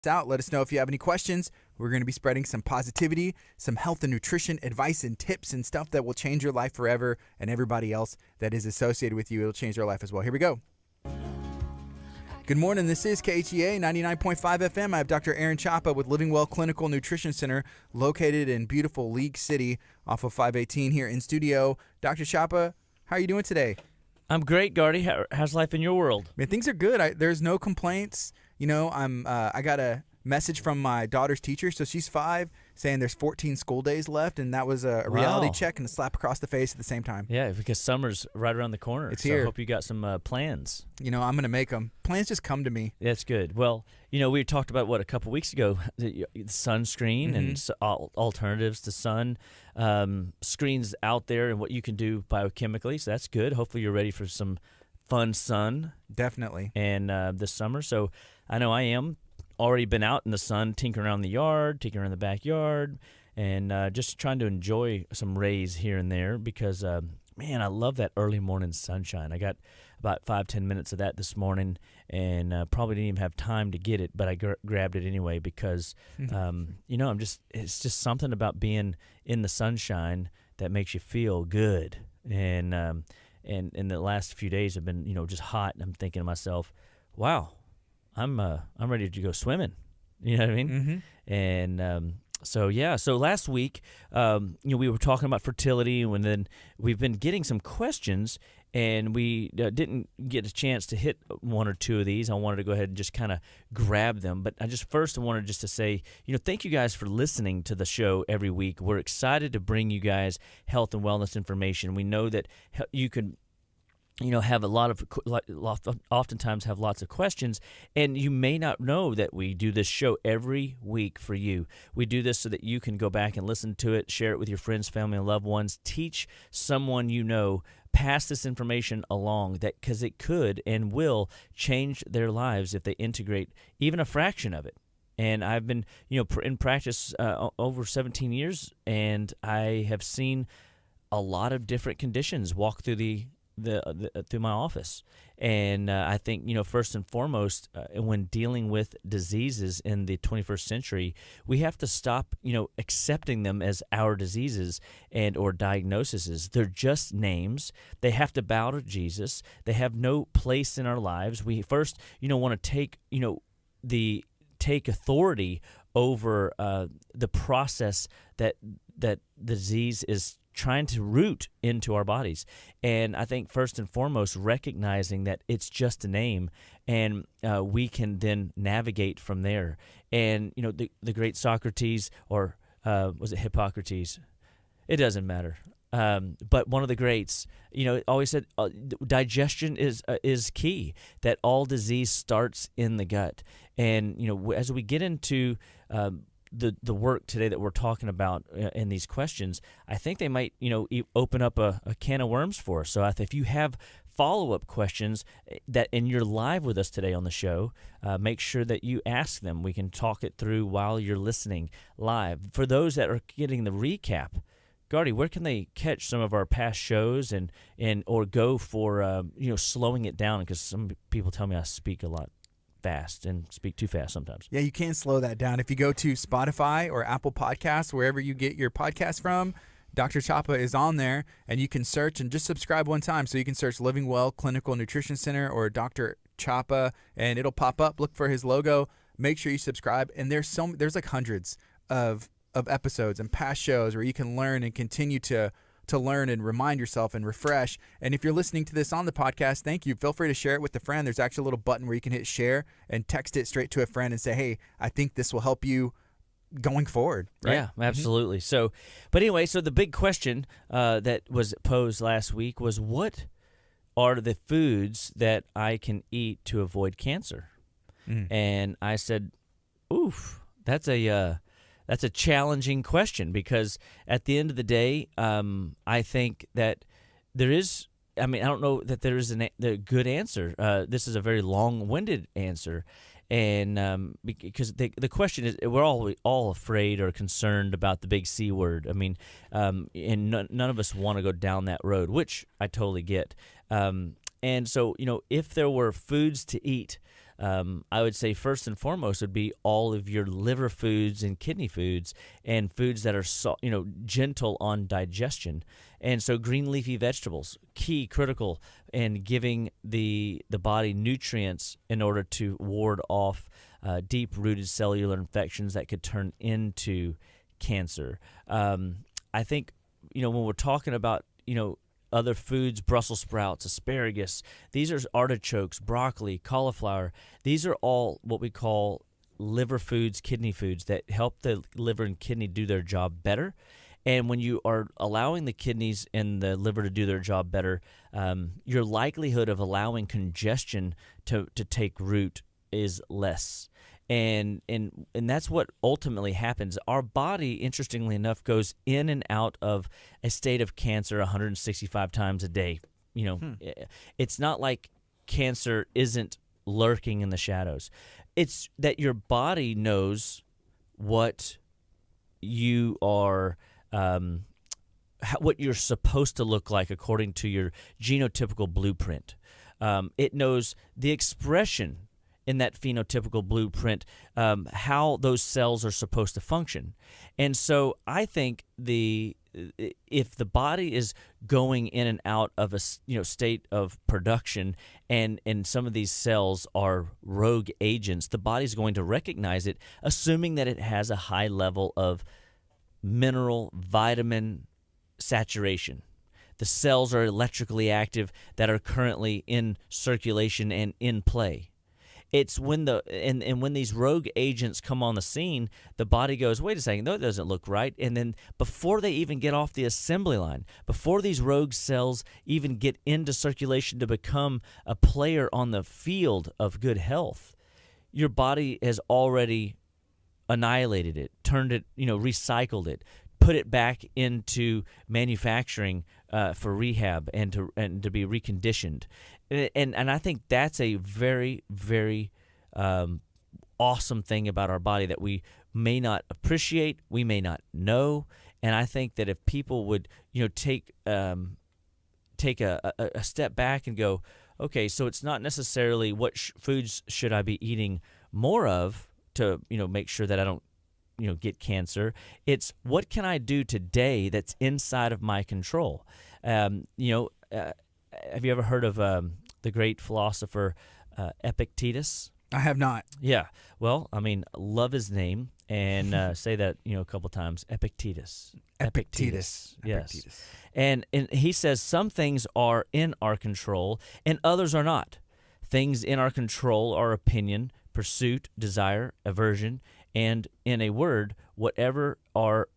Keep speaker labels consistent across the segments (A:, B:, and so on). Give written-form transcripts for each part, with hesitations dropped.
A: out. Let us know if you have any questions. We're going to be spreading some positivity, some health and nutrition advice and tips and stuff that will change your life forever, and everybody else that is associated with you. It'll change their life as well. Here we go. Good morning. This is KHEA 99.5 FM. I have Dr. Aaron Chapa with Living Well Clinical Nutrition Center located in beautiful League City off of 518 here in studio. Dr. Chapa, how are you doing today?
B: I'm great, Gardy. How's life in your world?
A: Man, things are good. There's no complaints. You know, I got a message from my daughter's teacher, so she's 5, saying there's 14 school days left, and that was a reality check and a slap across the face at the same time.
B: Yeah, because summer's right around the corner.
A: It's here.
B: I hope you got some plans.
A: You know, I'm going to make them. Plans just come to me.
B: That's good. Well, you know, we talked about, a couple weeks ago, the sunscreen and alternatives to sun screens out there and what you can do biochemically, so that's good. Hopefully you're ready for some fun sun.
A: Definitely.
B: And this summer, so I know I am. Already been out in the sun, tinkering around the yard, tinkering around the backyard, and just trying to enjoy some rays here and there because, man, I love that early morning sunshine. I got about 5-10 minutes of that this morning and probably didn't even have time to get it, but I grabbed it anyway because, you know, it's just something about being in the sunshine that makes you feel good. And the last few days have been, you know, just hot, and I'm thinking to myself, wow, I'm ready to go swimming. You know what I mean? Mm-hmm. And so last week, you know, we were talking about fertility, and then we've been getting some questions, and we didn't get a chance to hit one or two of these. I wanted to go ahead and just kind of grab them, but I wanted to say, you know, thank you guys for listening to the show every week. We're excited to bring you guys health and wellness information. We know that you can, you know, have oftentimes have lots of questions, and you may not know that we do this show every week for you. We do this so that you can go back and listen to it, share it with your friends, family, and loved ones, teach someone you know, pass this information along, that because it could and will change their lives if they integrate even a fraction of it. And I've been, you know, in practice over 17 years, and I have seen a lot of different conditions walk through through my office. And I think, you know, first and foremost, when dealing with diseases in the 21st century, we have to stop, you know, accepting them as our diseases and or diagnoses. They're just names. They have to bow to Jesus. They have no place in our lives. We first, you know, want to take, you know, take authority over the process that the disease is trying to root into our bodies. And I think first and foremost, recognizing that it's just a name, and we can then navigate from there. And, you know, the great Socrates, or was it Hippocrates? It doesn't matter. But one of the greats, you know, always said digestion is key, that all disease starts in the gut. And, you know, as we get into the work today that we're talking about in these questions, I think they might, you know, open up a can of worms for us. So if you have follow-up questions and you're live with us today on the show, make sure that you ask them. We can talk it through while you're listening live. For those that are getting the recap, Gardy, where can they catch some of our past shows and or go for you know, slowing it down? Because some people tell me I speak a lot fast and speak too fast sometimes.
A: Yeah, you can slow that down. If you go to Spotify or Apple Podcasts, wherever you get your podcast from, Dr. Chapa is on there, and you can search and just subscribe one time. So you can search Living Well Clinical Nutrition Center or Dr. Chapa, and it'll pop up. Look for his logo. Make sure you subscribe. And there's like hundreds of episodes and past shows where you can learn and continue to learn and remind yourself and refresh. And if you're listening to this on the podcast, thank you. Feel free to share it with a friend. There's actually a little button where you can hit share and text it straight to a friend and say, hey, I think this will help you going forward. Right?
B: Yeah, absolutely. So, but anyway, so the big question that was posed last week was, what are the foods that I can eat to avoid cancer? And I said, oof, that's a challenging question, because at the end of the day, I think that there is, I don't know that there is the good answer. This is a very long-winded answer, and because the question is, we're all afraid or concerned about the big C word. And none of us want to go down that road, which I totally get. And so, if there were foods to eat I would say first and foremost would be all of your liver foods and kidney foods and foods that are gentle on digestion. And so green leafy vegetables, key, critical in giving the body nutrients in order to ward off deep-rooted cellular infections that could turn into cancer. I think, when we're talking about, other foods, Brussels sprouts, asparagus, these are artichokes, broccoli, cauliflower. These are all what we call liver foods, kidney foods that help the liver and kidney do their job better. And when you are allowing the kidneys and the liver to do their job better, your likelihood of allowing congestion to take root is less. And that's what ultimately happens. Our body, interestingly enough, goes in and out of a state of cancer 165 times a day. It's not like cancer isn't lurking in the shadows. It's that your body knows what you are, what you're supposed to look like according to your genotypical blueprint. It knows the expression in that phenotypical blueprint, how those cells are supposed to function. And so I think if the body is going in and out of a state of production and some of these cells are rogue agents, the body's going to recognize it, assuming that it has a high level of mineral, vitamin saturation. The cells are electrically active that are currently in circulation and in play. It's when when these rogue agents come on the scene, the body goes, wait a second, that doesn't look right. And then before they even get off the assembly line, before these rogue cells even get into circulation to become a player on the field of good health, your body has already annihilated it, turned it, recycled it, put it back into manufacturing for rehab and to be reconditioned. And I think that's a very, very awesome thing about our body that we may not appreciate, we may not know. And I think that if people would, take a step back and go, okay, so it's not necessarily what foods should I be eating more of to, make sure that I don't, get cancer. It's what can I do today that's inside of my control. Have you ever heard of the great philosopher Epictetus?
A: I have not.
B: Yeah. Well, love his name and say that a couple times. Epictetus.
A: Epictetus.
B: Yes.
A: Epictetus.
B: And he says some things are in our control and others are not. Things in our control are opinion, pursuit, desire, aversion, and in a word, whatever are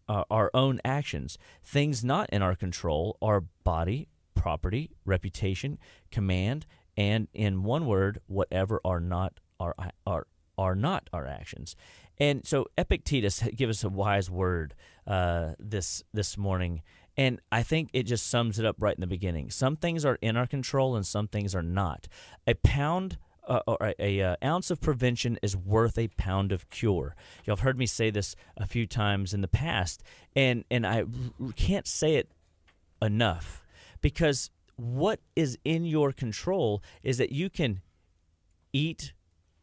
B: our own actions. Things not in our control are body, property, reputation, command, and in one word, whatever are not not our actions. And so Epictetus gives us a wise word this morning, and I think it just sums it up right in the beginning. Some things are in our control, and some things are not. A ounce of prevention is worth a pound of cure. Y'all have heard me say this a few times in the past, and I can't say it enough, because what is in your control is that you can eat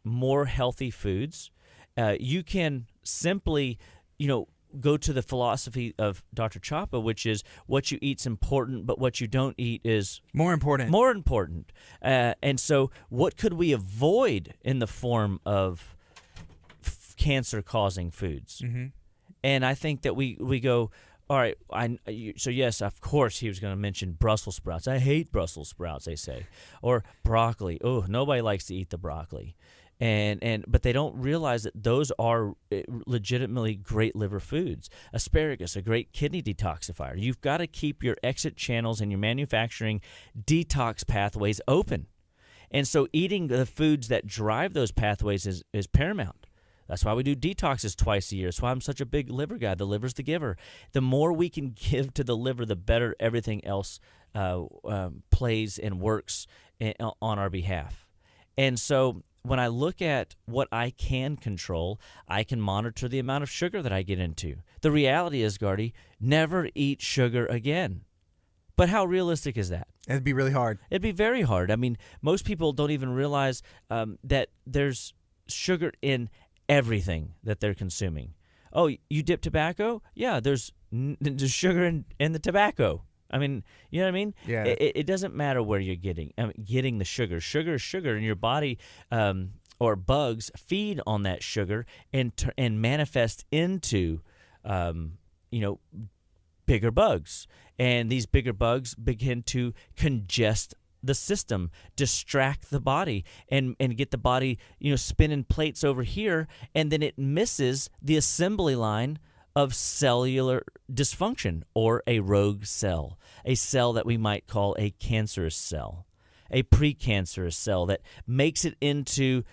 B: more healthy foods. You can simply, go to the philosophy of Dr. Chapa, which is what you eat's important, but what you don't eat is
A: more important.
B: More important. And so what could we avoid in the form of cancer-causing foods?
A: Mm-hmm.
B: And I think that we go, all right, so yes, of course he was going to mention Brussels sprouts. I hate Brussels sprouts, they say. Or broccoli. Oh, nobody likes to eat the broccoli. But they don't realize that those are legitimately great liver foods. Asparagus, a great kidney detoxifier. You've got to keep your exit channels and your manufacturing detox pathways open. And so eating the foods that drive those pathways is paramount. That's why we do detoxes twice a year. That's why I'm such a big liver guy. The liver's the giver. The more we can give to the liver, the better everything else plays and works on our behalf. And so when I look at what I can control, I can monitor the amount of sugar that I get into. The reality is, Gardy, never eat sugar again. But how realistic is that?
A: It'd be really hard.
B: It'd be very hard. I mean, most people don't even realize that there's sugar in everything that they're consuming. Oh, you dip tobacco? Yeah, there's sugar in the tobacco. I mean, you know what I mean?
A: Yeah.
B: It doesn't matter where you're getting the sugar. Sugar is sugar, and your body or bugs feed on that sugar and manifest into, bigger bugs. And these bigger bugs begin to congest the system, distract the body, and get the body, spinning plates over here, and then it misses the assembly line of cellular dysfunction, or a rogue cell, a cell that we might call a cancerous cell, a precancerous cell that makes it into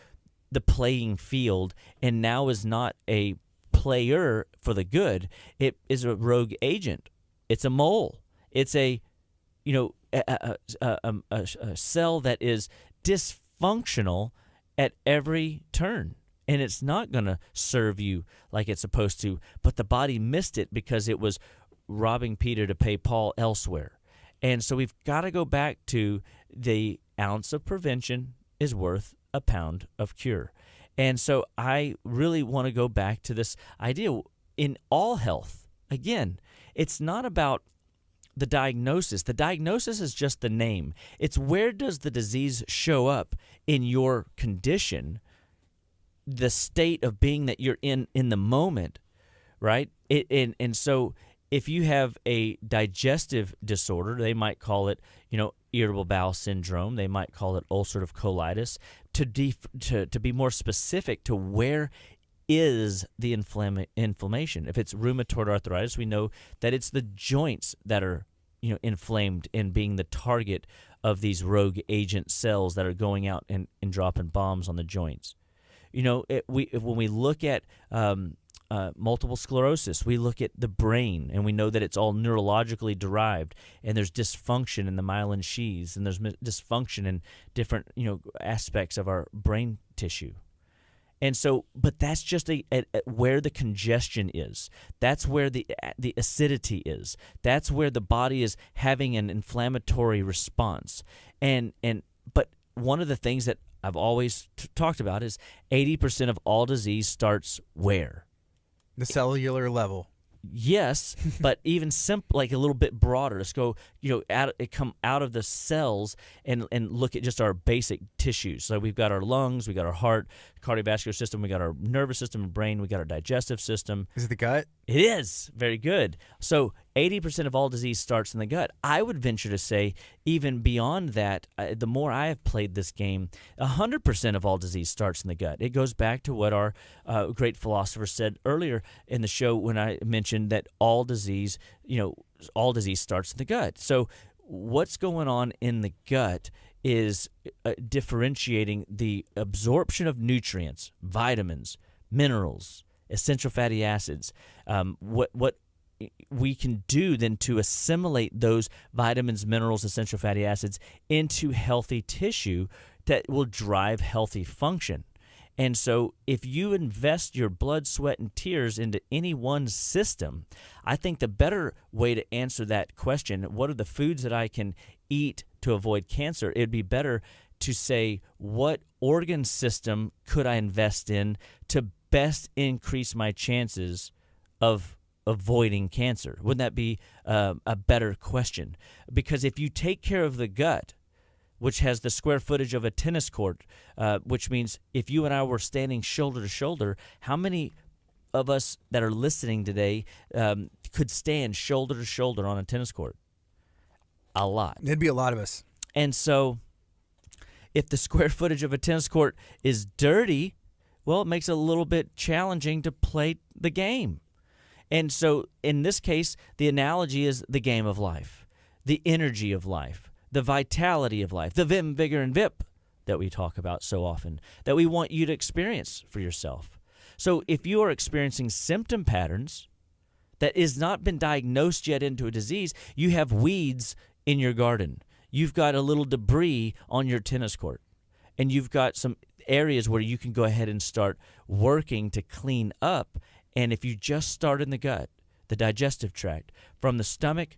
B: the playing field and now is not a player for the good. It is a rogue agent. It's a mole. It's a cell that is dysfunctional at every turn. And it's not going to serve you like it's supposed to, but the body missed it because it was robbing Peter to pay Paul elsewhere. And so we've got to go back to the ounce of prevention is worth a pound of cure. And so I really want to go back to this idea in all health. Again, it's not about the diagnosis. The diagnosis is just the name. It's where does the disease show up in your condition, the state of being that you're in the moment, right? And so if you have a digestive disorder, they might call it, irritable bowel syndrome. They might call it ulcerative colitis. To be more specific to where is the inflammation. If it's rheumatoid arthritis, we know that it's the joints that are inflamed and being the target of these rogue agent cells that are going out and dropping bombs on the joints. When we look at multiple sclerosis, we look at the brain, and we know that it's all neurologically derived, and there's dysfunction in the myelin sheaths, and there's dysfunction in different aspects of our brain tissue. And so, but that's just where the congestion is. That's where the acidity is. That's where the body is having an inflammatory response. But one of the things that I've always talked about is 80% of all disease starts where?
A: The cellular level.
B: Yes, but even simple, like a little bit broader. Let's go, come out of the cells and look at just our basic tissues. So we've got our lungs, we got our heart, cardiovascular system, we got our nervous system and brain, we got our digestive system.
A: Is it the gut?
B: It is. Very good. So 80% of all disease starts in the gut. I would venture to say even beyond that, the more I have played this game, 100% of all disease starts in the gut. It goes back to what our great philosopher said earlier in the show when I mentioned that all disease starts in the gut. So what's going on in the gut is differentiating the absorption of nutrients, vitamins, minerals, essential fatty acids, what we can do then to assimilate those vitamins, minerals, essential fatty acids into healthy tissue that will drive healthy function. And so if you invest your blood, sweat, and tears into any one system, I think the better way to answer that question, what are the foods that I can eat to avoid cancer, it'd be better to say, what organ system could I invest in to best increase my chances of avoiding cancer? Wouldn't that be a better question? Because if you take care of the gut, which has the square footage of a tennis court, which means if you and I were standing shoulder to shoulder, how many of us that are listening today could stand shoulder to shoulder on a tennis court? A lot.
A: It'd be a lot of us.
B: And so if the square footage of a tennis court is dirty, well, it makes it a little bit challenging to play the game. And so in this case, the analogy is the game of life, the energy of life, the vitality of life, the vim, vigor, and vip that we talk about so often, that we want you to experience for yourself. So if you are experiencing symptom patterns that is not been diagnosed yet into a disease, you have weeds in your garden, you've got a little debris on your tennis court, and you've got some areas where you can go ahead and start working to clean up. And if you just start in the gut, the digestive tract, from the stomach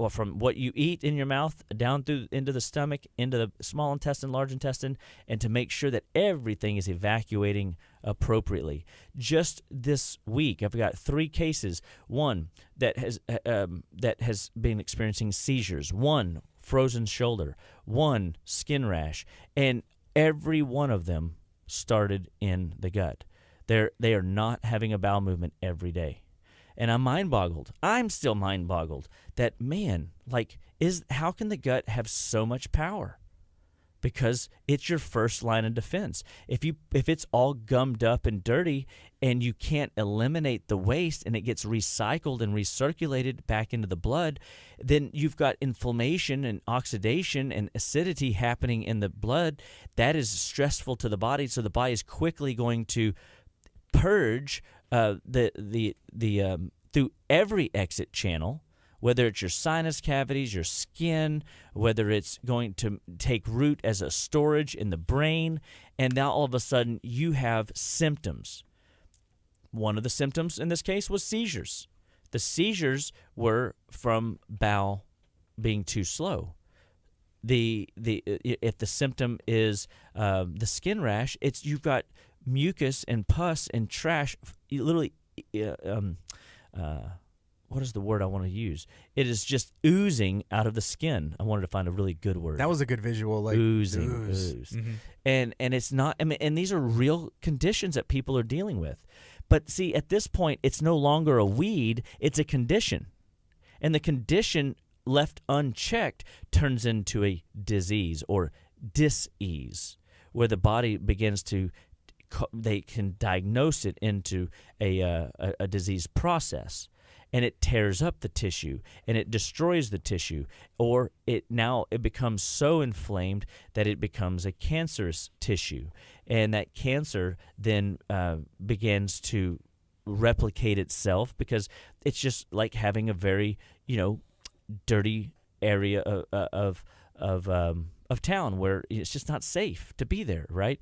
B: from what you eat in your mouth down through into the stomach, into the small intestine, large intestine, and to make sure that everything is evacuating appropriately. Just this week, I've got 3 cases. One that has been experiencing seizures. One frozen shoulder. One skin rash, and every one of them started in the gut. They are not having a bowel movement every day. And I'm mind-boggled. I'm still mind-boggled that, man, how can the gut have so much power? Because it's your first line of defense. If it's all gummed up and dirty and you can't eliminate the waste and it gets recycled and recirculated back into the blood, then you've got inflammation and oxidation and acidity happening in the blood. That is stressful to the body, so the body is quickly going to purge through every exit channel, whether it's your sinus cavities, your skin, whether it's going to take root as a storage in the brain, and now all of a sudden you have symptoms. One of the symptoms in this case was seizures. The seizures were from bowel being too slow. If the symptom is the skin rash, you've got mucus and pus and trash, literally. What is the word I want to use? It is just oozing out of the skin. I wanted to find a really good word.
A: That was a good visual, like
B: oozing,
A: ooze. Mm-hmm.
B: And it's not. I mean, and these are real conditions that people are dealing with. But see, at this point, it's no longer a weed; it's a condition, and the condition left unchecked turns into a disease or dis-ease, where the body begins to. They can diagnose it into a disease process, and it tears up the tissue and it destroys the tissue, or it becomes so inflamed that it becomes a cancerous tissue, and that cancer then begins to replicate itself because it's just like having a very dirty area of town where it's just not safe to be there, right?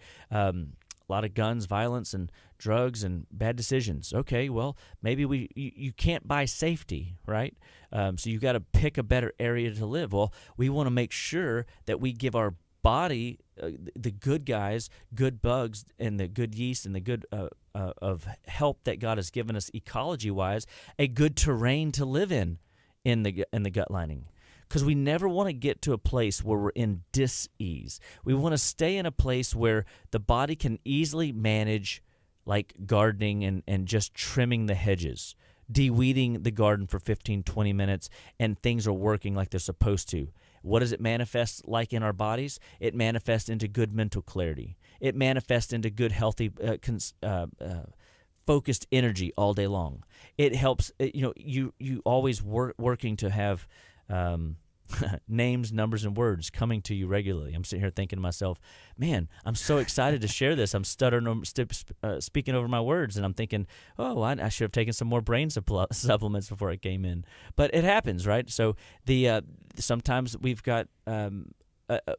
B: A lot of guns, violence, and drugs, and bad decisions. Okay, well, maybe you can't buy safety, right? So you've got to pick a better area to live. Well, we want to make sure that we give our body the good guys, good bugs, and the good yeast, and the good of help that God has given us ecology-wise, a good terrain to live in the gut lining. Because we never want to get to a place where we're in dis-ease. We want to stay in a place where the body can easily manage, like gardening and just trimming the hedges, de-weeding the garden for 15, 20 minutes, and things are working like they're supposed to. What does it manifest like in our bodies? It manifests into good mental clarity. It manifests into good, healthy, focused energy all day long. It helps, you always working to have... names, numbers, and words coming to you regularly. I'm sitting here thinking to myself, man, I'm so excited to share this. I'm stuttering, speaking over my words, and I'm thinking, oh, I should have taken some more brain supplements before I came in. But it happens, right? So sometimes we've got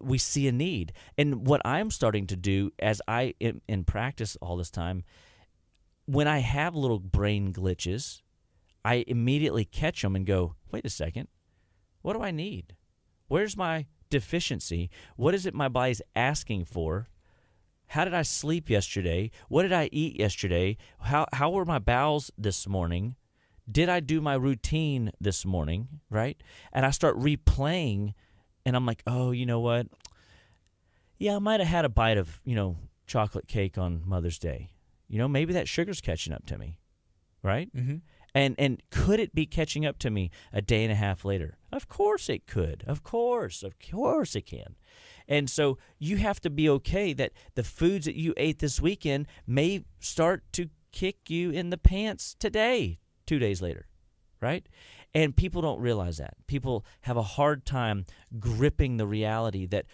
B: we see a need, and what I'm starting to do as I am in practice all this time, when I have little brain glitches, I immediately catch them and go, wait a second. What do I need? Where's my deficiency? What is it my body's asking for? How did I sleep yesterday? What did I eat yesterday? How were my bowels this morning? Did I do my routine this morning, right? And I start replaying, and I'm like, oh, you know what? Yeah, I might have had a bite of, chocolate cake on Mother's Day. Maybe that sugar's catching up to me, right? Mm-hmm. And could it be catching up to me a day and a half later? Of course it could. Of course it can. And so you have to be okay that the foods that you ate this weekend may start to kick you in the pants today, 2 days later, right? And people don't realize that. People have a hard time gripping the reality that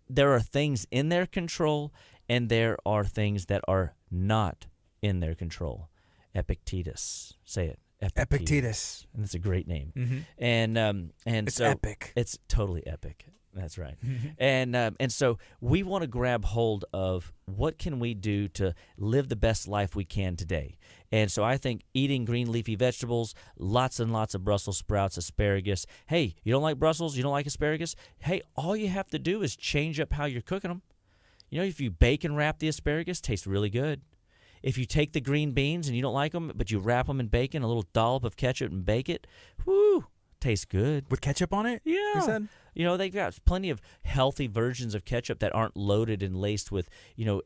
B: there are things in their control and there are things that are not in their control. Epictetus. Say it.
A: Epictetus.
B: And it's a great name.
A: Mm-hmm.
B: And
A: It's
B: so
A: epic.
B: it's totally epic. That's right. And so we want to grab hold of what can we do to live the best life we can today. And so I think eating green leafy vegetables, lots and lots of Brussels sprouts, asparagus. Hey, you don't like Brussels? You don't like asparagus? Hey, all you have to do is change up how you're cooking them. You know, if you bacon wrap the asparagus, tastes really good. If you take the green beans and you don't like them, but you wrap them in bacon, a little dollop of ketchup and bake it, whoo, tastes good.
A: With ketchup on it?
B: Yeah.
A: You said?
B: You know, they've got plenty of healthy versions of ketchup that aren't loaded and laced with,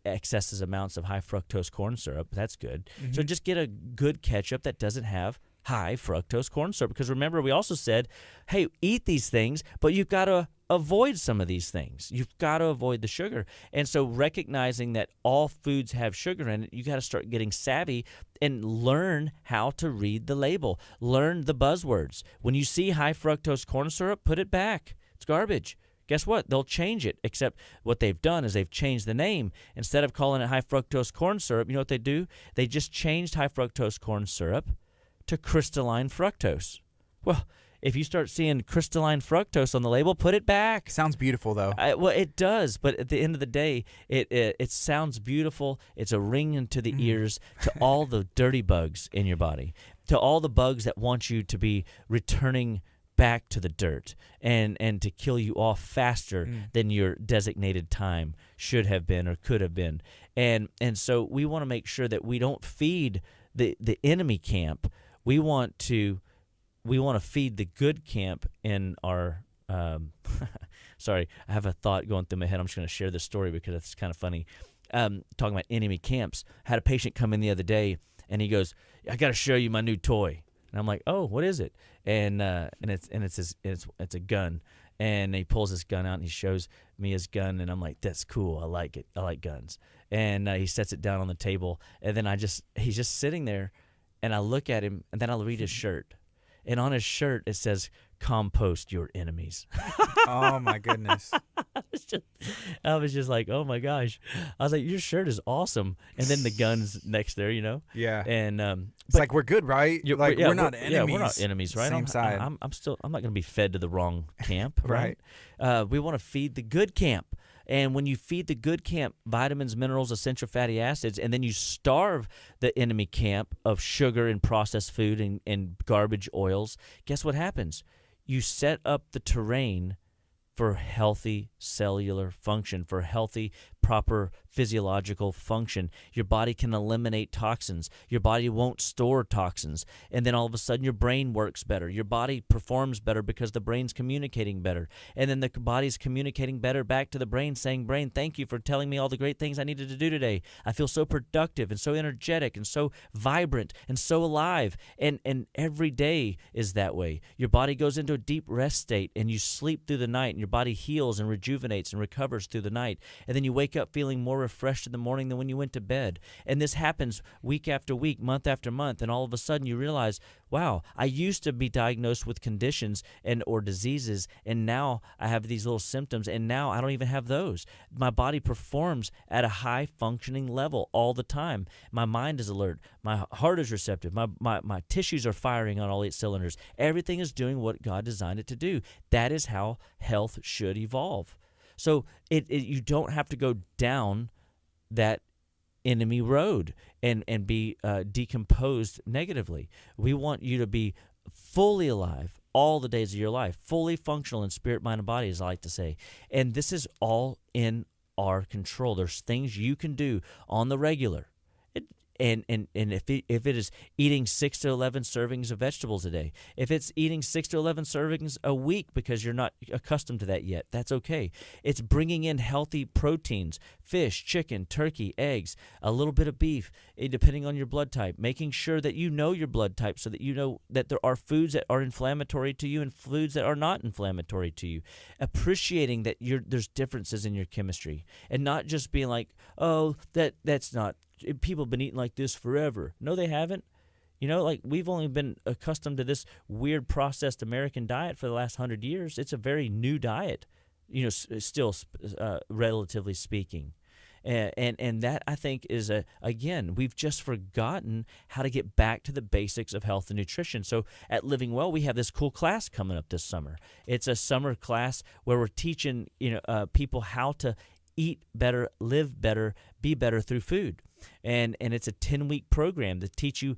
B: excessive amounts of high fructose corn syrup. That's good.
A: Mm-hmm.
B: So just get a good ketchup that doesn't have high fructose corn syrup. Because remember, we also said, hey, eat these things, but you've got to avoid some of these things. You've got to avoid the sugar. And so recognizing that all foods have sugar in it, you got to start getting savvy and learn how to read the label. Learn the buzzwords. When you see high fructose corn syrup, put it back. It's garbage. Guess what? They'll change it, except what they've done is they've changed the name. Instead of calling it high fructose corn syrup, you know what they do? They just changed high fructose corn syrup to crystalline fructose. Well, if you start seeing crystalline fructose on the label, put it back.
A: Sounds beautiful, though.
B: Well, it does, but at the end of the day, it sounds beautiful. It's a ring into the ears to all the dirty bugs in your body, to all the bugs that want you to be returning back to the dirt and to kill you off faster than your designated time should have been or could have been. And so we want to make sure that we don't feed the enemy camp. We want to feed the good camp in our sorry, I have a thought going through my head. I'm just going to share this story because it's kind of funny. Talking about enemy camps. Had a patient come in the other day and he goes, I got to show you my new toy. And I'm like, oh, what is it? And it's a gun. And he pulls his gun out and he shows me his gun, and I'm like, that's cool. I like it. I like guns. And he sets it down on the table, and then he's just sitting there, and I look at him, and then I'll read his shirt, and on his shirt it says, "Compost your enemies."
A: Oh my goodness.
B: I was just like, oh my gosh. I was like, your shirt is awesome. And then the gun's next there,
A: Yeah.
B: And
A: it's like we're good, right? Like we're not enemies.
B: Yeah, we're not enemies, right?
A: Same side.
B: I'm not going to be fed to the wrong camp, right? We want to feed the good camp. And when you feed the good camp vitamins, minerals, essential fatty acids, and then you starve the enemy camp of sugar and processed food and garbage oils, guess what happens? You set up the terrain for healthy cellular function, for healthy, proper physiological function. Your body can eliminate toxins. Your body won't store toxins. And then all of a sudden your brain works better. Your body performs better because the brain's communicating better. And then the body's communicating better back to the brain, saying, brain, thank you for telling me all the great things I needed to do today. I feel so productive and so energetic and so vibrant and so alive. And every day is that way. Your body goes into a deep rest state and you sleep through the night, and your body heals and rejuvenates and recovers through the night. And then you wake up feeling more refreshed in the morning than when you went to bed. And this happens week after week, month after month, and all of a sudden you realize, wow, I used to be diagnosed with conditions or diseases, and now I have these little symptoms, and now I don't even have those. My body performs at a high functioning level all the time. My mind is alert. My heart is receptive. My tissues are firing on all 8 cylinders. Everything is doing what God designed it to do. That is how health should evolve. So you don't have to go down that enemy road and be decomposed negatively. We want you to be fully alive all the days of your life, fully functional in spirit, mind, and body, as I like to say. And this is all in our control. There's things you can do on the regular. And if it is eating 6 to 11 servings of vegetables a day, if it's eating 6 to 11 servings a week because you're not accustomed to that yet, that's okay. It's bringing in healthy proteins, fish, chicken, turkey, eggs, a little bit of beef, depending on your blood type, making sure that you know your blood type so that you know that there are foods that are inflammatory to you and foods that are not inflammatory to you. Appreciating that there's differences in your chemistry and not just being like, oh, that's not, people have been eating like this forever. No, they haven't. You know, like we've only been accustomed to this weird processed American diet for the last 100 years. It's a very new diet, still relatively speaking. And that, I think, is again, we've just forgotten how to get back to the basics of health and nutrition. So at Living Well, we have this cool class coming up this summer. It's a summer class where we're teaching people how to eat better, live better, be better through food. And it's a 10-week program to teach you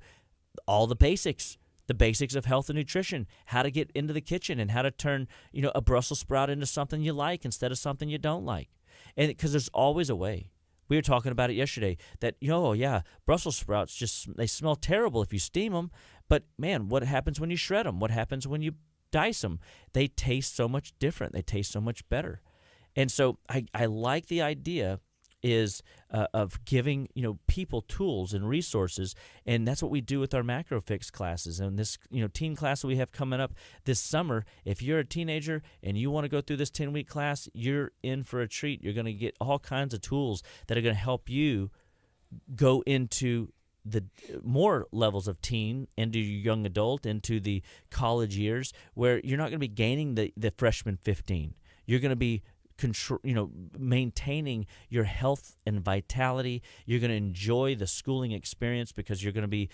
B: all the basics of health and nutrition, how to get into the kitchen and how to turn, a Brussels sprout into something you like instead of something you don't like. And because there's always a way. We were talking about it yesterday that, Brussels sprouts they smell terrible if you steam them. But man, what happens when you shred them? What happens when you dice them? They taste so much different. They taste so much better. And so I like the idea of giving people tools and resources, and that's what we do with our MacroFix classes. And this teen class that we have coming up this summer, if you're a teenager and you want to go through this 10-week class, you're in for a treat. You're going to get all kinds of tools that are going to help you go into the more levels of teen, into your young adult, into the college years, where you're not going to be gaining the freshman 15. You're going to be maintaining your health and vitality. You're going to enjoy the schooling experience because you're going to be,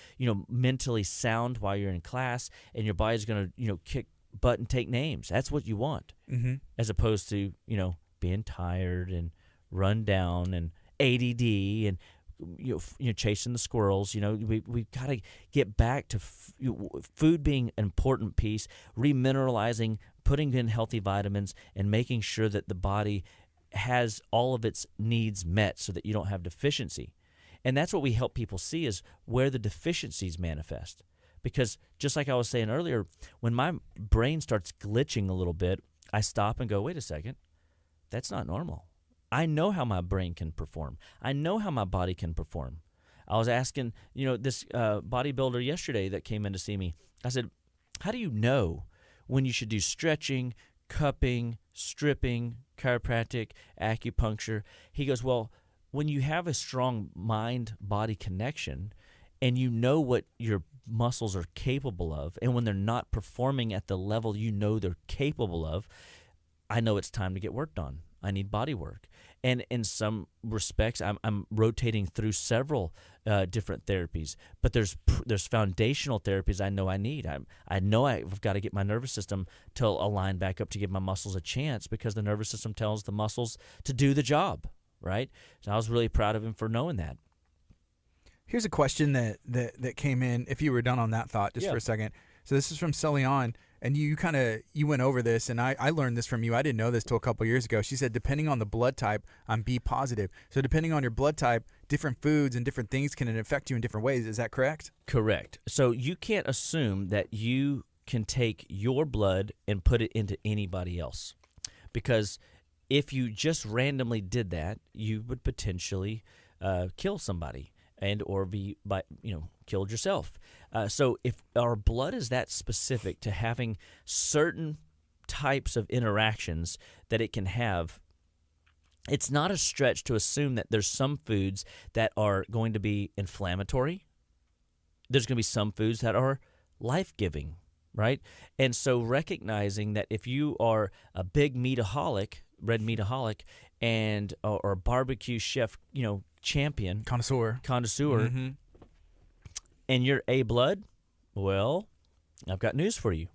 B: mentally sound while you're in class, and your body's going to, kick butt and take names. That's what you want, as opposed to, being tired and run down and ADD and chasing the squirrels. We've got to get back to food being an important piece, remineralizing, putting in healthy vitamins, and making sure that the body has all of its needs met so that you don't have deficiency. And that's what we help people see, is where the deficiencies manifest. Because just like I was saying earlier, when my brain starts glitching a little bit, I stop and go, wait a second, that's not normal. I know how my brain can perform. I know how my body can perform. I was asking, this bodybuilder yesterday that came in to see me, I said, how do you know when you should do stretching, cupping, stripping, chiropractic, acupuncture? He goes, well, when you have a strong mind-body connection and you know what your muscles are capable of, and when they're not performing at the level they're capable of, I know it's time to get worked on. I need body work. And in some respects, I'm rotating through several different therapies, but there's foundational therapies I know I need. I know I've got to get my nervous system to align back up to give my muscles a chance, because the nervous system tells the muscles to do the job, right? So I was really proud of him for knowing that.
A: Here's a question that came in, if you were done on that thought just for a second. So this is from Celion, and you went over this, and I learned this from you. I didn't know this till a couple years ago. She said, depending on the blood type, I'm B positive. So depending on your blood type, different foods and different things can affect you in different ways. Is that correct?
B: Correct. So you can't assume that you can take your blood and put it into anybody else, because if you just randomly did that, you would potentially kill somebody or be killed yourself. So if our blood is that specific to having certain types of interactions that it can have, it's not a stretch to assume that there's some foods that are going to be inflammatory. There's going to be some foods that are life-giving, right? And so recognizing that if you are a big meataholic, red meataholic, and or barbecue chef, champion, connoisseur, and you're A blood, well, I've got news for you.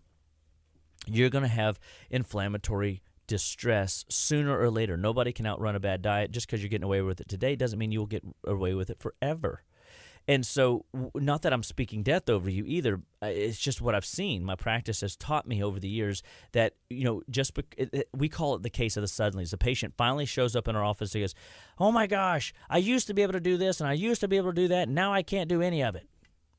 B: You're going to have inflammatory distress sooner or later. Nobody can outrun a bad diet. Just because you're getting away with it today doesn't mean you will get away with it forever. And so, not that I'm speaking death over you either. It's just what I've seen. My practice has taught me over the years that, we call it the case of the suddenlies. The patient finally shows up in our office and goes, oh my gosh, I used to be able to do this and I used to be able to do that, and now I can't do any of it.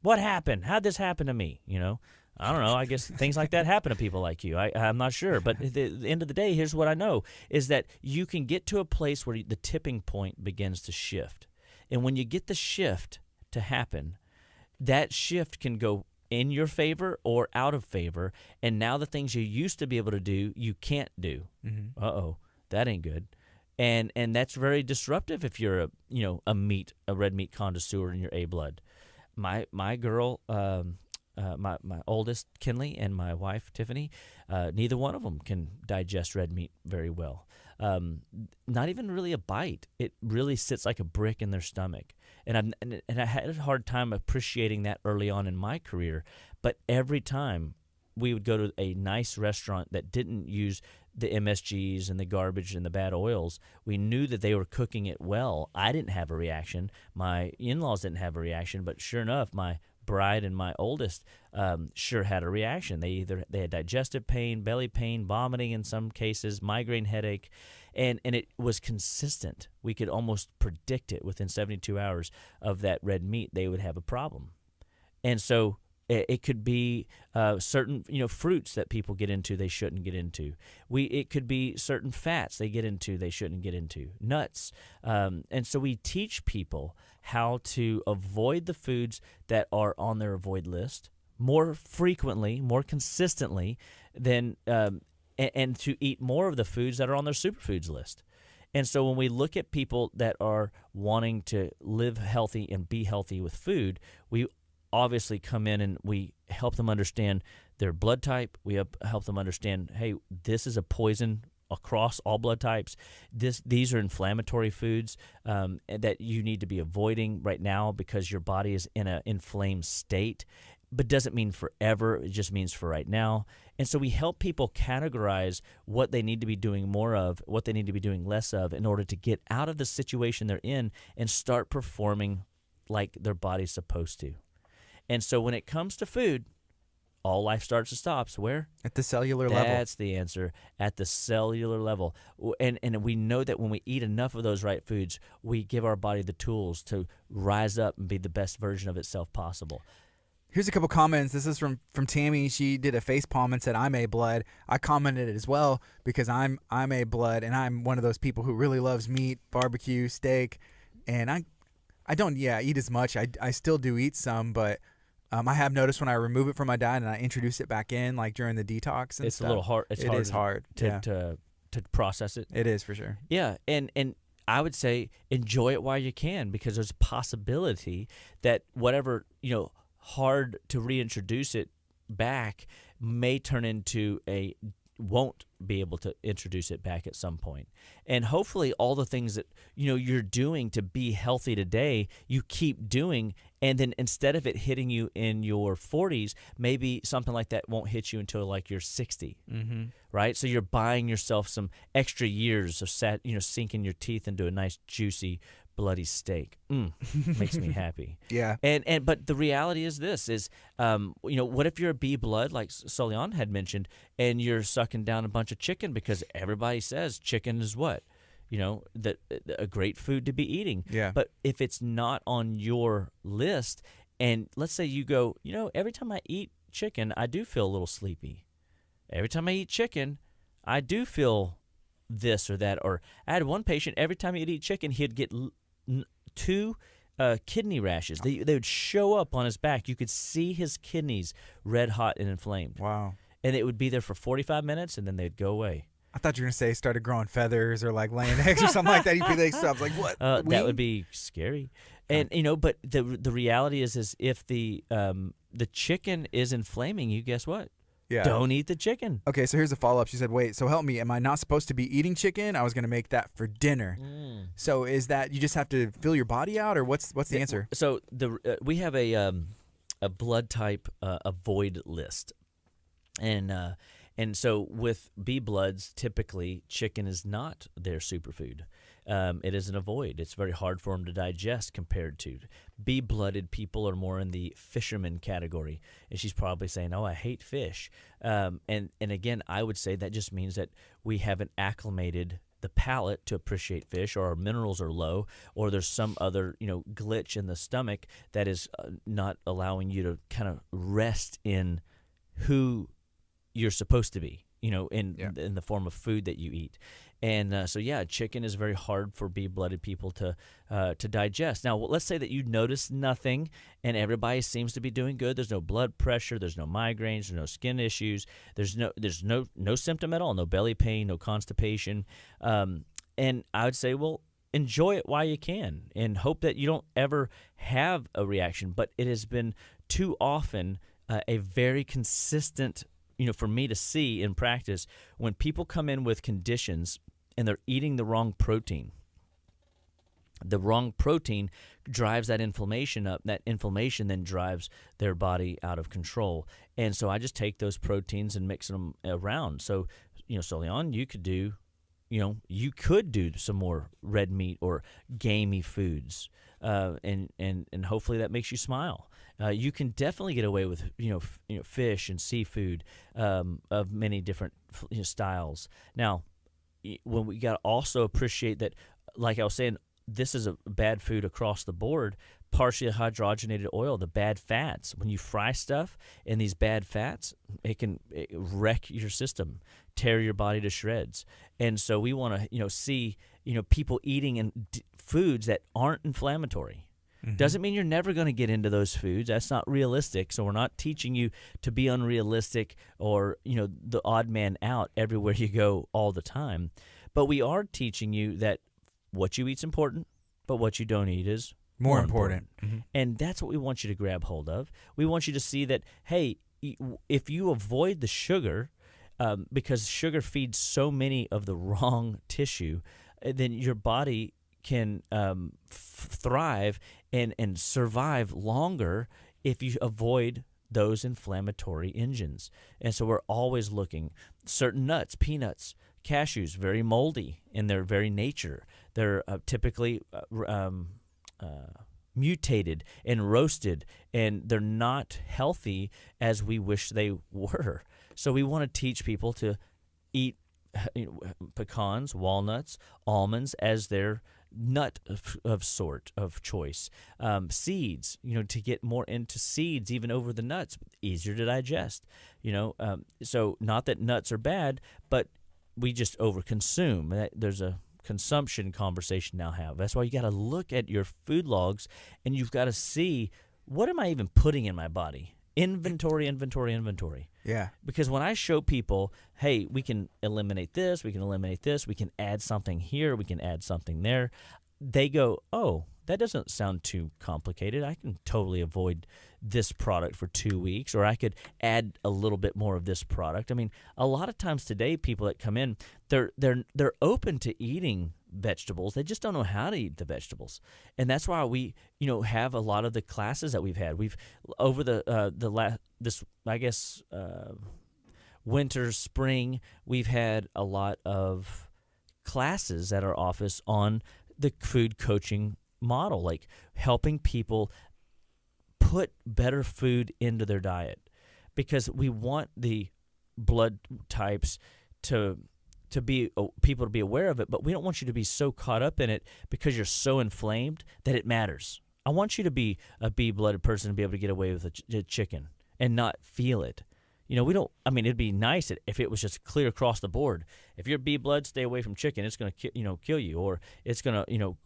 B: What happened? How'd this happen to me? I don't know. I guess things like that happen to people like you. I'm not sure. But at the end of the day, here's what I know, is that you can get to a place where the tipping point begins to shift. And when you get the shift to happen, that shift can go in your favor or out of favor, and now the things you used to be able to do, you can't do. Uh-oh, that ain't good. And that's very disruptive if you're a red meat connoisseur in your A blood. My girl, my oldest Kinley and my wife Tiffany, neither one of them can digest red meat very well. not even really a bite. It really sits like a brick in their stomach. And I had a hard time appreciating that early on in my career. But every time we would go to a nice restaurant that didn't use the MSGs and the garbage and the bad oils, we knew that they were cooking it well. I didn't have a reaction. My in-laws didn't have a reaction, but sure enough, my bride and my oldest sure had a reaction. They had digestive pain, belly pain, vomiting in some cases, migraine headache, and it was consistent. We could almost predict it within 72 hours of that red meat. They would have a problem. And so it could be certain fruits that people get into they shouldn't get into. It could be certain fats they get into they shouldn't get into, nuts. And so we teach people how to avoid the foods that are on their avoid list more frequently, more consistently than and to eat more of the foods that are on their superfoods list. And so when we look at people that are wanting to live healthy and be healthy with food, we obviously come in and we help them understand their blood type. We help them understand, hey, this is a poison across all blood types. These are inflammatory foods that you need to be avoiding right now because your body is in an inflamed state, but doesn't mean forever. It just means for right now. And so we help people categorize what they need to be doing more of, what they need to be doing less of in order to get out of the situation they're in and start performing like their body's supposed to. And so when it comes to food, all life starts and stops where?
A: At the cellular level.
B: That's the answer, at the cellular level. And we know that when we eat enough of those right foods, we give our body the tools to rise up and be the best version of itself possible.
A: Here's a couple comments. This is from Tammy. She did a face palm and said, I'm A blood. I commented it as well because I'm A blood, and I'm one of those people who really loves meat, barbecue, steak, and I don't eat as much. I still do eat some, but I have noticed when I remove it from my diet and I introduce it back in, like during the detox and
B: it's
A: stuff.
B: A little hard. It is
A: hard
B: to process it.
A: It is for sure.
B: Yeah, and I would say enjoy it while you can, because there's a possibility that whatever hard to reintroduce it back may turn into won't be able to introduce it back at some point. And hopefully all the things that you're doing to be healthy today, you keep doing, and then instead of it hitting you in your 40s, maybe something like that won't hit you until like you're 60.
A: Mm-hmm.
B: Right? So you're buying yourself some extra years of sinking your teeth into a nice juicy bloody steak. Makes me happy.
A: Yeah.
B: But the reality is this is, what if you're a B blood, like Solian had mentioned, and you're sucking down a bunch of chicken because everybody says chicken is what? A great food to be eating.
A: Yeah.
B: But if it's not on your list, and let's say you go, every time I eat chicken, I do feel a little sleepy. Every time I eat chicken, I do feel this or that. Or I had one patient, every time he'd eat chicken, he'd get 2 kidney rashes. They would show up on his back. You could see his kidneys red hot and inflamed.
A: Wow.
B: And it would be there for 45 minutes, and then they'd go away.
A: I thought you were going to say started growing feathers or like laying eggs or something like that. You'd be like, I was like, what?
B: That would be scary. And, but the reality is if the chicken is inflaming you, guess what?
A: Yeah.
B: Don't eat the chicken.
A: Okay, so here's a follow-up. She said, wait, so help me. Am I not supposed to be eating chicken? I was going to make that for dinner. So is that you just have to fill your body out, or what's the answer?
B: So we have a blood type avoid list. And so with B bloods, typically chicken is not their superfood. It is an avoid. It's very hard for them to digest compared to B-blooded people are more in the fisherman category. And she's probably saying, oh, I hate fish. And again, I would say that just means that we haven't acclimated the palate to appreciate fish, or our minerals are low, or there's some other glitch in the stomach that is not allowing you to kind of rest in who you're supposed to be, in the form of food that you eat. And so chicken is very hard for B-blooded people to digest. Now, let's say that you notice nothing and everybody seems to be doing good. There's no blood pressure, there's no migraines, there's no skin issues, there's no symptom at all, no belly pain, no constipation. And I would say, well, enjoy it while you can and hope that you don't ever have a reaction. But it has been too often a very consistent, for me to see in practice, when people come in with conditions and they're eating the wrong protein. The wrong protein drives that inflammation up. That inflammation then drives their body out of control. And so I just take those proteins and mix them around. So, so Leon, you could do some more red meat or gamey foods, and hopefully that makes you smile. You can definitely get away with fish and seafood of many different styles. Now, when we got to also appreciate that, like I was saying, this is a bad food across the board. Partially hydrogenated oil, the bad fats. When you fry stuff in these bad fats, it can wreck your system, tear your body to shreds. And so we want to, see, people eating foods that aren't inflammatory. Mm-hmm. Doesn't mean you're never going to get into those foods. That's not realistic. So we're not teaching you to be unrealistic or, the odd man out everywhere you go all the time. But we are teaching you that what you eat's important, but what you don't eat is more important. Mm-hmm. And that's what we want you to grab hold of. We want you to see that, hey, if you avoid the sugar, because sugar feeds so many of the wrong tissue, then your body can thrive and survive longer if you avoid those inflammatory engines. And so we're always looking. Certain nuts, peanuts, cashews, very moldy in their very nature. They're typically mutated and roasted, and they're not healthy as we wish they were. So we want to teach people to eat pecans, walnuts, almonds as their nut of choice. Seeds, to get more into seeds even over the nuts, easier to digest. So not that nuts are bad, but we just overconsume. There's a consumption conversation now have. That's why you got to look at your food logs, and you've got to see, what am I even putting in my body? Inventory.
A: Yeah.
B: Because when I show people, hey, we can eliminate this, we can add something here, we can add something there, they go, oh, that doesn't sound too complicated. I can totally avoid this product for 2 weeks, or I could add a little bit more of this product. I mean, a lot of times today, people that come in, they're open to eating vegetables. They just don't know how to eat the vegetables, and that's why we have a lot of the classes that we've had. We've over winter, spring, we've had a lot of classes at our office on the food coaching model, like helping people put better food into their diet, because we want the blood types to be people to be aware of it, but we don't want you to be so caught up in it because you're so inflamed that it matters. I want you to be a B-blooded person and be able to get away with a chicken and not feel it. It'd be nice if it was just clear across the board. If you're B blood, stay away from chicken. It's going to kill you, or it's going to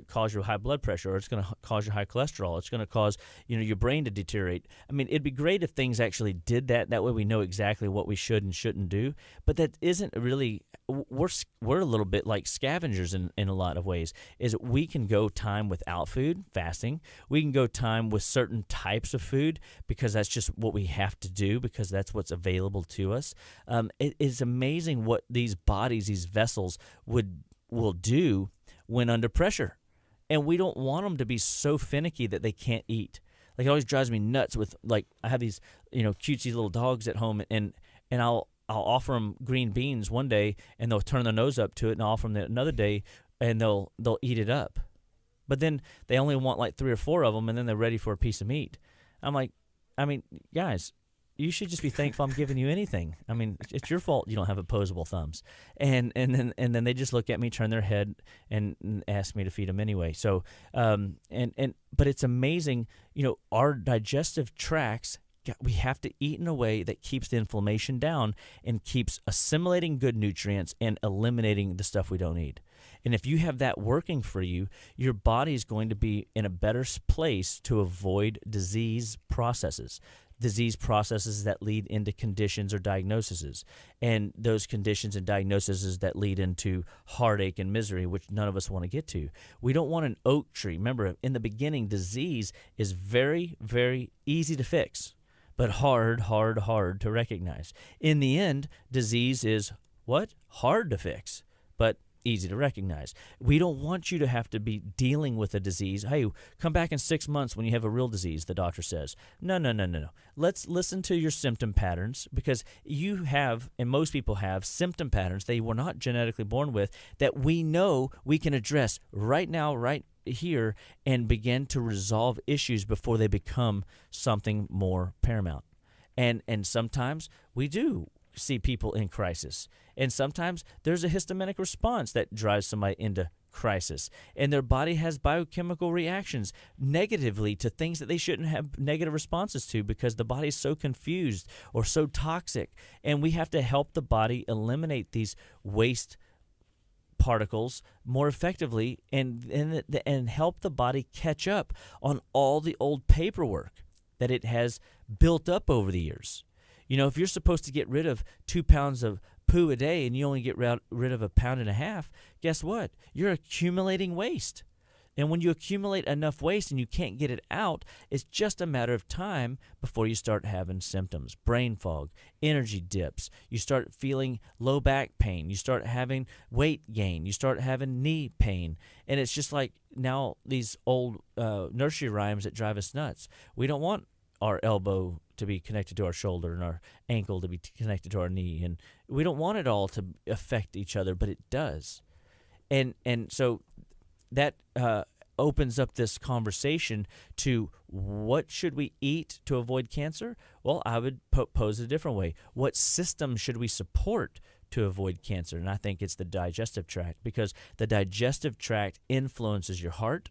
B: cause your high blood pressure, or it's going to cause your high cholesterol. It's going to cause your brain to deteriorate. I mean, it'd be great if things actually did that. That way we know exactly what we should and shouldn't do. But that isn't really. We're a little bit like scavengers in a lot of ways. Is we can go time without food, fasting. We can go time with certain types of food because that's just what we have to do, because that's what's available to us. It is amazing what these bodies, these vessels will do when under pressure. And we don't want them to be so finicky that they can't eat. Like, it always drives me nuts with, like, I have these, cutesy little dogs at home, and I'll offer them green beans one day, and they'll turn their nose up to it, and I'll offer them another day, and they'll eat it up. But then they only want like 3 or 4 of them, and then they're ready for a piece of meat. I'm like, guys, you should just be thankful I'm giving you anything. I mean, it's your fault you don't have opposable thumbs. And then they just look at me, turn their head, and ask me to feed them anyway. So, but it's amazing, our digestive tracts, we have to eat in a way that keeps the inflammation down and keeps assimilating good nutrients and eliminating the stuff we don't need. And if you have that working for you, your body is going to be in a better place to avoid disease processes that lead into conditions or diagnoses, and those conditions and diagnoses that lead into heartache and misery, which none of us want to get to. We don't want an oak tree. Remember, in the beginning, disease is very, very easy to fix, but hard to recognize. In the end, disease is what? Hard to fix, but easy to recognize. We don't want you to have to be dealing with a disease. Hey, come back in 6 months when you have a real disease, the doctor says. No. Let's listen to your symptom patterns, because you have, and most people have, symptom patterns they were not genetically born with that we know we can address right now, right here, and begin to resolve issues before they become something more paramount. And sometimes we do see people in crisis. And sometimes there's a histaminic response that drives somebody into crisis. And their body has biochemical reactions negatively to things that they shouldn't have negative responses to, because the body is so confused or so toxic. And we have to help the body eliminate these waste particles more effectively and help the body catch up on all the old paperwork that it has built up over the years. You know, if you're supposed to get rid of 2 pounds of poo a day and you only get rid of 1.5 pounds, guess what? You're accumulating waste. And when you accumulate enough waste and you can't get it out, it's just a matter of time before you start having symptoms. Brain fog, energy dips, you start feeling low back pain, you start having weight gain, you start having knee pain. And it's just like now these old nursery rhymes that drive us nuts. We don't want our elbow to be connected to our shoulder and our ankle to be connected to our knee. And we don't want it all to affect each other, but it does. And so that opens up this conversation to what should we eat to avoid cancer? Well, I would pose it a different way. What system should we support to avoid cancer? And I think it's the digestive tract, because the digestive tract influences your heart,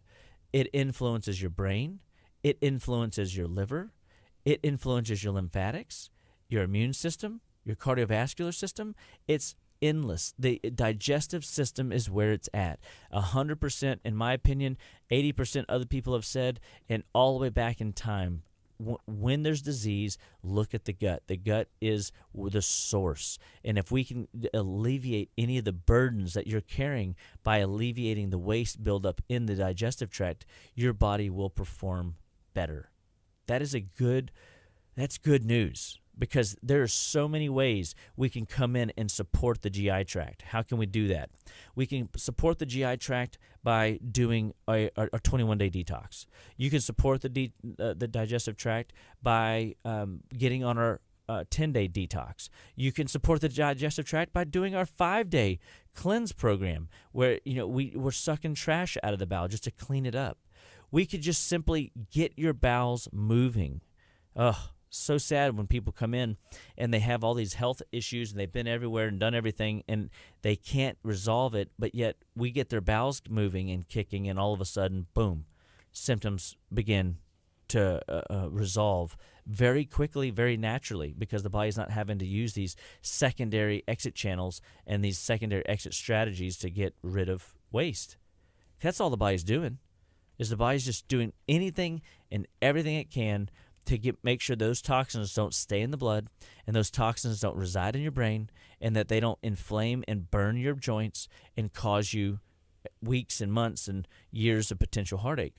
B: it influences your brain, it influences your liver, it influences your lymphatics, your immune system, your cardiovascular system. It's endless. The digestive system is where it's at. 100%, in my opinion, 80% other people have said, and all the way back in time, when there's disease, look at the gut. The gut is the source. And if we can alleviate any of the burdens that you're carrying by alleviating the waste buildup in the digestive tract, your body will perform better. That's good news, because there are so many ways we can come in and support the GI tract. How can we do that? We can support the GI tract by doing a 21-day detox. You can support the digestive tract by getting on our 10-day detox. You can support the digestive tract by doing our 5-day cleanse program, where we're sucking trash out of the bowel just to clean it up. We could just simply get your bowels moving. So sad when people come in and they have all these health issues and they've been everywhere and done everything and they can't resolve it, but yet we get their bowels moving and kicking, and all of a sudden, boom, symptoms begin to resolve very quickly, very naturally, because the body's not having to use these secondary exit channels and these secondary exit strategies to get rid of waste. That's all the body's doing, is the body's just doing anything and everything it can to make sure those toxins don't stay in the blood and those toxins don't reside in your brain, and that they don't inflame and burn your joints and cause you weeks and months and years of potential heartache.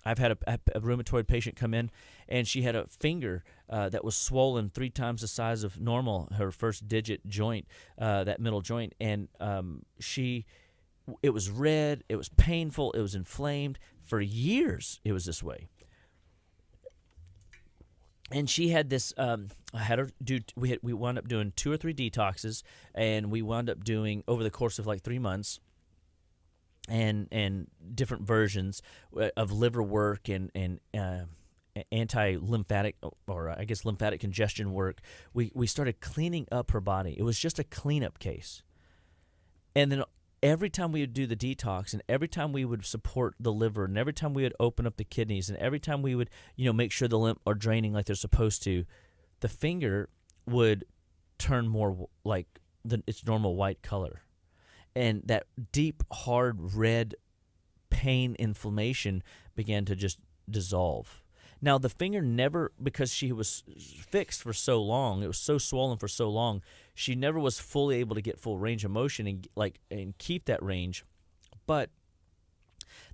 B: I've had a rheumatoid patient come in, and she had a finger that was swollen 3 times the size of normal, her first digit joint, that middle joint, and it was red, it was painful, it was inflamed. For years, it was this way. And she had this. I had her do. We wound up doing 2 or 3 detoxes, and we wound up doing over the course of like 3 months, and different versions of liver work and anti-lymphatic, or I guess lymphatic congestion work. We started cleaning up her body. It was just a cleanup case, and then every time we would do the detox, and every time we would support the liver, and every time we would open up the kidneys, and every time we would, make sure the lymph are draining like they're supposed to, the finger would turn more like its normal white color. And that deep, hard, red pain inflammation began to just dissolve. Now, the finger never, because she was fixed for so long, it was so swollen for so long, she never was fully able to get full range of motion and keep that range. But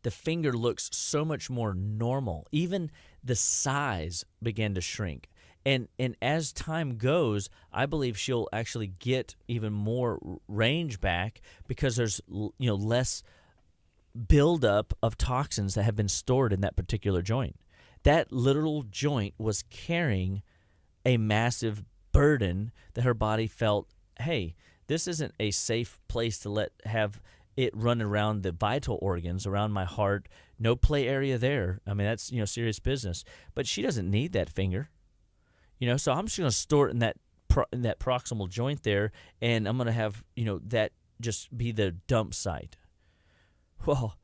B: the finger looks so much more normal. Even the size began to shrink. And as time goes, I believe she'll actually get even more range back because there's less buildup of toxins that have been stored in that particular joint. That literal joint was carrying a massive burden that her body felt, hey, this isn't a safe place to have it run around the vital organs, around my heart. No play area there. I mean, that's serious business. But she doesn't need that finger. So I'm just going to store it in that proximal joint there, and I'm going to have that just be the dump site. Well,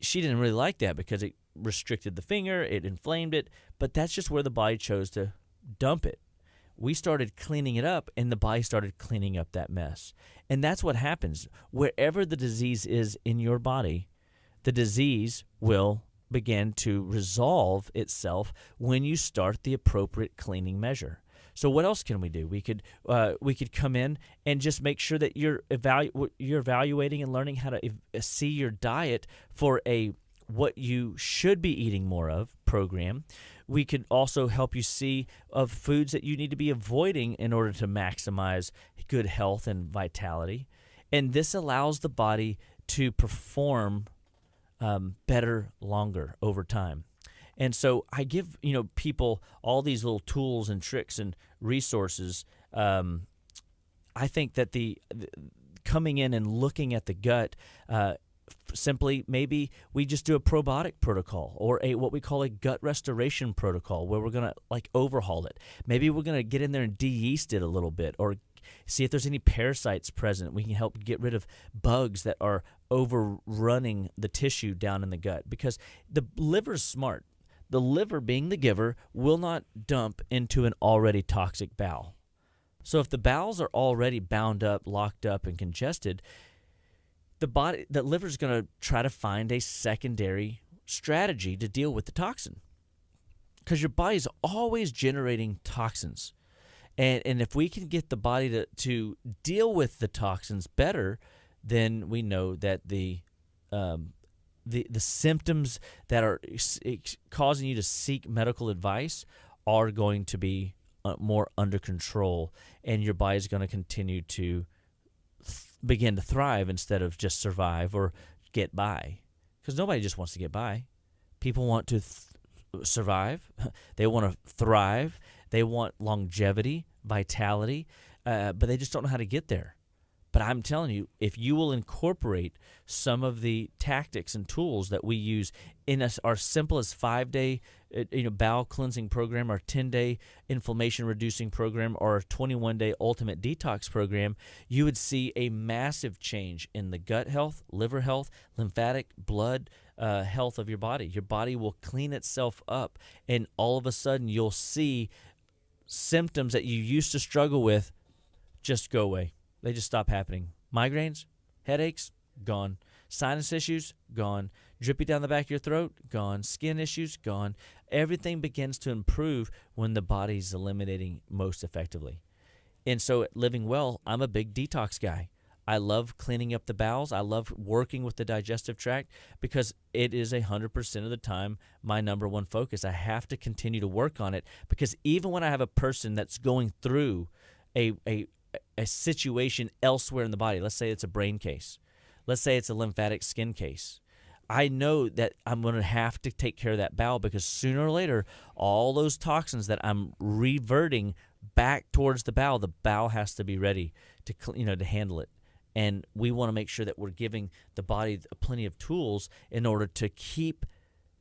B: she didn't really like that because it restricted the finger, it inflamed it, but that's just where the body chose to dump it. We started cleaning it up, and the body started cleaning up that mess. And that's what happens. Wherever the disease is in your body, the disease will begin to resolve itself when you start the appropriate cleaning measure. So what else can we do? We could come in and just make sure that you're evaluating and learning how to see your diet for a what you should be eating more of program. We could also help you see of foods that you need to be avoiding in order to maximize good health and vitality. And this allows the body to perform better longer over time. And so I give people all these little tools and tricks and resources. I think that the coming in and looking at the gut, simply maybe we just do a probiotic protocol or what we call a gut restoration protocol where we're going to overhaul it. Maybe we're going to get in there and de-yeast it a little bit or see if there's any parasites present. We can help get rid of bugs that are overrunning the tissue down in the gut because the liver's smart. The liver, being the giver, will not dump into an already toxic bowel. So if the bowels are already bound up, locked up, and congested, the liver's going to try to find a secondary strategy to deal with the toxin. Because your body's always generating toxins. And if we can get the body to deal with the toxins better, then we know that the symptoms that are causing you to seek medical advice are going to be more under control, and your body is going to continue to begin to thrive instead of just survive or get by. Because nobody just wants to get by. People want to survive. They want to thrive. They want longevity, vitality, but they just don't know how to get there. But I'm telling you, if you will incorporate some of the tactics and tools that we use in our simplest 5-day bowel cleansing program, our 10-day inflammation reducing program, or our 21-day ultimate detox program, you would see a massive change in the gut health, liver health, lymphatic, blood health of your body. Your body will clean itself up, and all of a sudden you'll see symptoms that you used to struggle with just go away. They just stop happening. Migraines, headaches, gone. Sinus issues, gone. Drippy down the back of your throat, gone. Skin issues, gone. Everything begins to improve when the body's eliminating most effectively. And so at Living Well, I'm a big detox guy. I love cleaning up the bowels. I love working with the digestive tract because it is 100% of the time my number one focus. I have to continue to work on it because even when I have a person that's going through a situation elsewhere in the body, let's say it's a brain case, let's say it's a lymphatic skin case, I know that I'm going to have to take care of that bowel because sooner or later, all those toxins that I'm reverting back towards the bowel has to be ready to handle it. And we want to make sure that we're giving the body plenty of tools in order to keep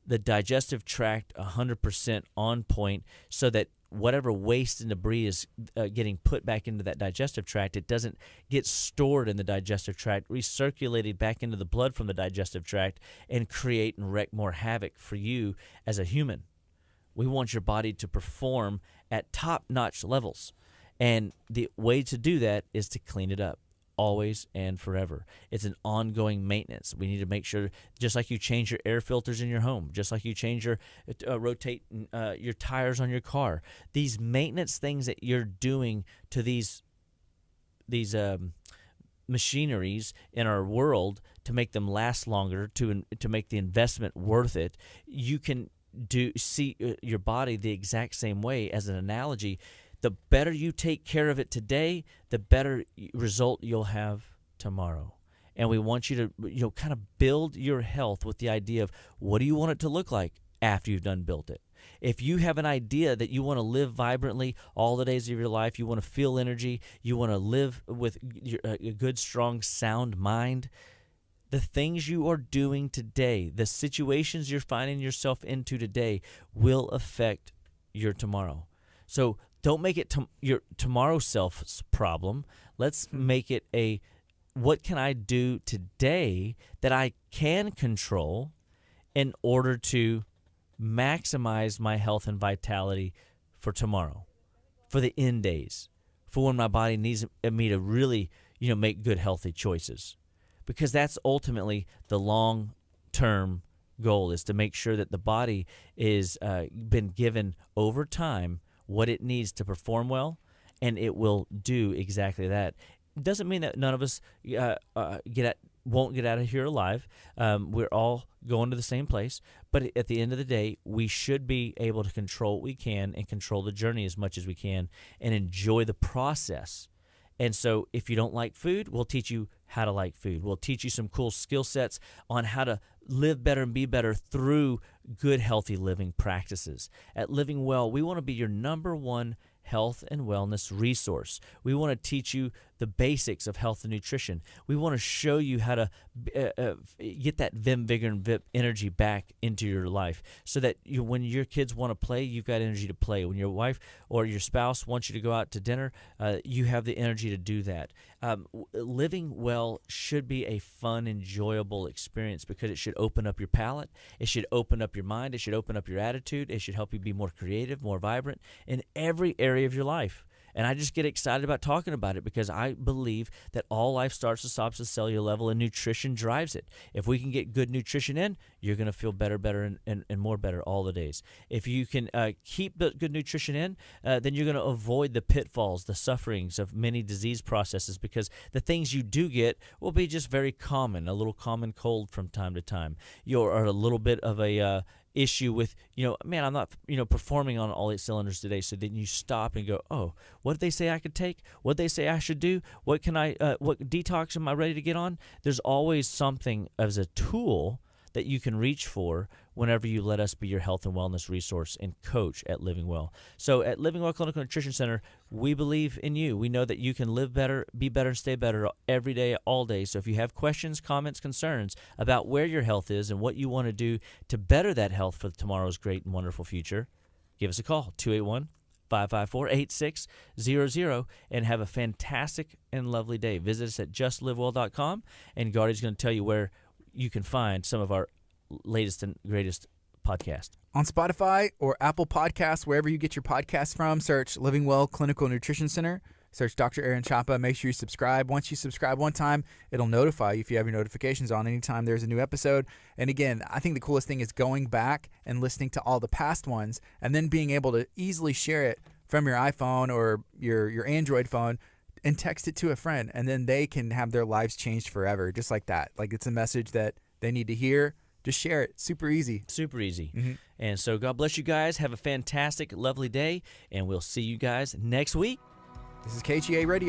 B: the digestive tract 100% on point so that whatever waste and debris is getting put back into that digestive tract, it doesn't get stored in the digestive tract, recirculated back into the blood from the digestive tract, and create and wreak more havoc for you as a human. We want your body to perform at top-notch levels. And the way to do that is to clean it up. Always and forever. It's an ongoing maintenance. We need to make sure, just like you change your air filters in your home, just like you change rotate your tires on your car, these maintenance things that you're doing to these machineries in our world to make them last longer, to make the investment worth it, you can see your body the exact same way. As an analogy, the better you take care of it today, the better result you'll have tomorrow. And we want you to kind of build your health with the idea of what do you want it to look like after you've done built it. If you have an idea that you want to live vibrantly all the days of your life, you want to feel energy, you want to live with a good, strong, sound mind, the things you are doing today, the situations you're finding yourself into today will affect your tomorrow. So don't make it your tomorrow self's problem. Let's make it what can I do today that I can control in order to maximize my health and vitality for tomorrow, for the end days, for when my body needs me to really, make good, healthy choices. Because that's ultimately the long-term goal, is to make sure that the body is been given over time what it needs to perform well, and it will do exactly that. It doesn't mean that none of us won't get out of here alive. We're all going to the same place, but at the end of the day, we should be able to control what we can and control the journey as much as we can and enjoy the process. And so if you don't like food, we'll teach you how to like food. We'll teach you some cool skill sets on how to live better and be better through good, healthy living practices. At Living Well, we want to be your number one health and wellness resource. We want to teach you the basics of health and nutrition. We want to show you how to get that vim, vigor, and vip energy back into your life so that when your kids want to play, you've got energy to play. When your wife or your spouse wants you to go out to dinner, you have the energy to do that. Living well should be a fun, enjoyable experience because it should open up your palate. It should open up your mind. It should open up your attitude. It should help you be more creative, more vibrant in every area of your life. And I just get excited about talking about it because I believe that all life starts and stops at the cellular level, and nutrition drives it. If we can get good nutrition in, you're going to feel better, and more better all the days. If you can keep the good nutrition in, then you're going to avoid the pitfalls, the sufferings of many disease processes, because the things you do get will be just very common, a little common cold from time to time. Or a little bit of a issue with, man, I'm not, performing on all 8 cylinders today. So then you stop and go, oh, what did they say I could take? What did they say I should do? What detox am I ready to get on? There's always something as a tool that you can reach for whenever you let us be your health and wellness resource and coach at Living Well. So at Living Well Clinical Nutrition Center, we believe in you. We know that you can live better, be better, and stay better every day, all day. So if you have questions, comments, concerns about where your health is and what you want to do to better that health for tomorrow's great and wonderful future, give us a call, 281-554-8600, and have a fantastic and lovely day. Visit us at justlivewell.com, and Gardy's going to tell you where you can find some of our latest and greatest podcast.
A: On Spotify or Apple Podcasts, wherever you get your podcasts from, search Living Well Clinical Nutrition Center. Search Dr. Aaron Chapa. Make sure you subscribe. Once you subscribe one time, it'll notify you if you have your notifications on anytime there's a new episode. And again, I think the coolest thing is going back and listening to all the past ones and then being able to easily share it from your iPhone or your Android phone and text it to a friend, and then they can have their lives changed forever, just like that. Like, it's a message that they need to hear. Just share it. Super easy.
B: Super easy.
A: Mm-hmm.
B: And so God bless you guys. Have a fantastic, lovely day, and we'll see you guys next week.
A: This is KHEA Radio.